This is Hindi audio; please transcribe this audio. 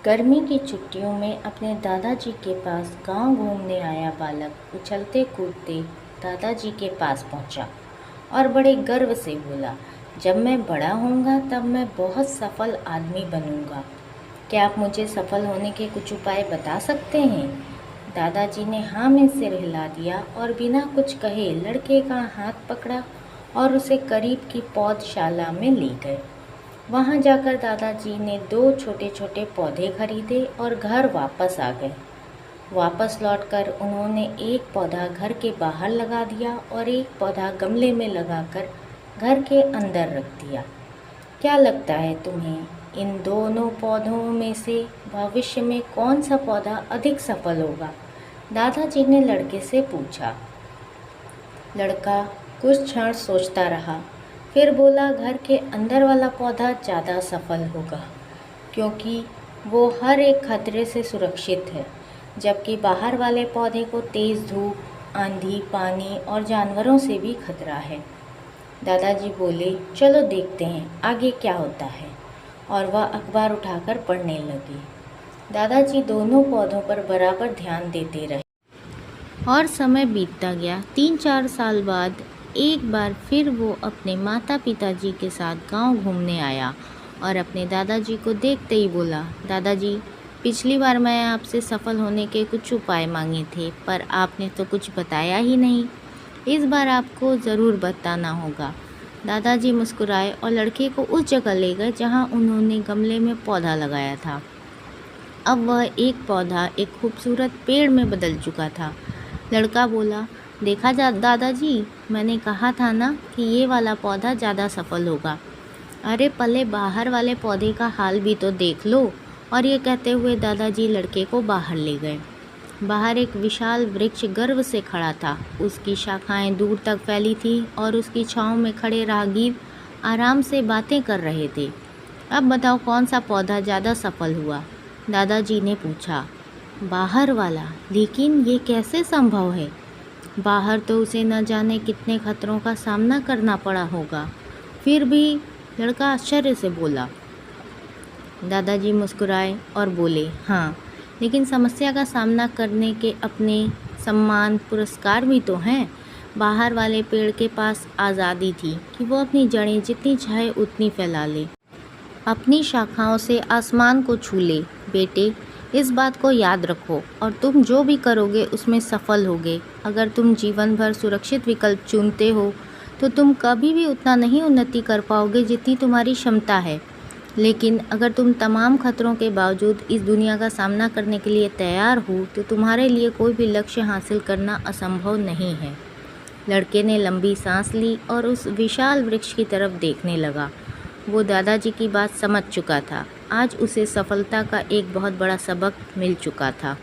गर्मी की छुट्टियों में अपने दादाजी के पास गांव घूमने आया बालक उछलते कूदते दादाजी के पास पहुंचा और बड़े गर्व से बोला, जब मैं बड़ा होऊंगा तब मैं बहुत सफल आदमी बनूंगा। क्या आप मुझे सफल होने के कुछ उपाय बता सकते हैं? दादाजी ने हाँ में सिर हिला दिया और बिना कुछ कहे लड़के का हाथ पकड़ा और उसे करीब की पौधशाला में ले गए। वहाँ जाकर दादाजी ने 2 छोटे छोटे पौधे खरीदे और घर वापस आ गए। वापस लौटकर उन्होंने एक पौधा घर के बाहर लगा दिया और एक पौधा गमले में लगाकर घर के अंदर रख दिया। क्या लगता है तुम्हें, इन दोनों पौधों में से भविष्य में कौन सा पौधा अधिक सफल होगा? दादाजी ने लड़के से पूछा। लड़का कुछ क्षण सोचता रहा, फिर बोला, घर के अंदर वाला पौधा ज़्यादा सफल होगा क्योंकि वो हर एक खतरे से सुरक्षित है, जबकि बाहर वाले पौधे को तेज़ धूप, आंधी, पानी और जानवरों से भी खतरा है। दादाजी बोले, चलो देखते हैं आगे क्या होता है, और वह अखबार उठाकर पढ़ने लगे। दादाजी दोनों पौधों पर बराबर ध्यान देते रहे और समय बीतता गया। 3-4 साल बाद एक बार फिर वो अपने माता पिताजी के साथ गांव घूमने आया और अपने दादाजी को देखते ही बोला, दादाजी, पिछली बार मैं आपसे सफल होने के कुछ उपाय मांगे थे, पर आपने तो कुछ बताया ही नहीं। इस बार आपको ज़रूर बताना होगा। दादाजी मुस्कुराए और लड़के को उस जगह ले गए जहाँ उन्होंने गमले में पौधा लगाया था। अब वह एक पौधा एक खूबसूरत पेड़ में बदल चुका था। लड़का बोला, देखा जा दादाजी, मैंने कहा था ना कि ये वाला पौधा ज़्यादा सफल होगा। अरे पहले बाहर वाले पौधे का हाल भी तो देख लो। और ये कहते हुए दादाजी लड़के को बाहर ले गए। बाहर एक विशाल वृक्ष गर्व से खड़ा था। उसकी शाखाएं दूर तक फैली थीं और उसकी छांव में खड़े राहगीर आराम से बातें कर रहे थे। अब बताओ कौन सा पौधा ज़्यादा सफल हुआ? दादाजी ने पूछा। बाहर वाला। लेकिन ये कैसे संभव है? बाहर तो उसे न जाने कितने खतरों का सामना करना पड़ा होगा। फिर भी लड़का आश्चर्य से बोला। दादाजी मुस्कुराए और बोले, हाँ, लेकिन समस्या का सामना करने के अपने सम्मान पुरस्कार भी तो हैं। बाहर वाले पेड़ के पास आज़ादी थी कि वो अपनी जड़ें जितनी चाहे उतनी फैला ले, अपनी शाखाओं से आसमान को छू ले। बेटे, इस बात को याद रखो और तुम जो भी करोगे उसमें सफल होगे। अगर तुम जीवन भर सुरक्षित विकल्प चुनते हो तो तुम कभी भी उतना नहीं उन्नति कर पाओगे जितनी तुम्हारी क्षमता है। लेकिन अगर तुम तमाम खतरों के बावजूद इस दुनिया का सामना करने के लिए तैयार हो तो तुम्हारे लिए कोई भी लक्ष्य हासिल करना असंभव नहीं है। लड़के ने लंबी सांस ली और उस विशाल वृक्ष की तरफ देखने लगा। वो दादाजी की बात समझ चुका था। आज उसे सफलता का एक बहुत बड़ा सबक मिल चुका था।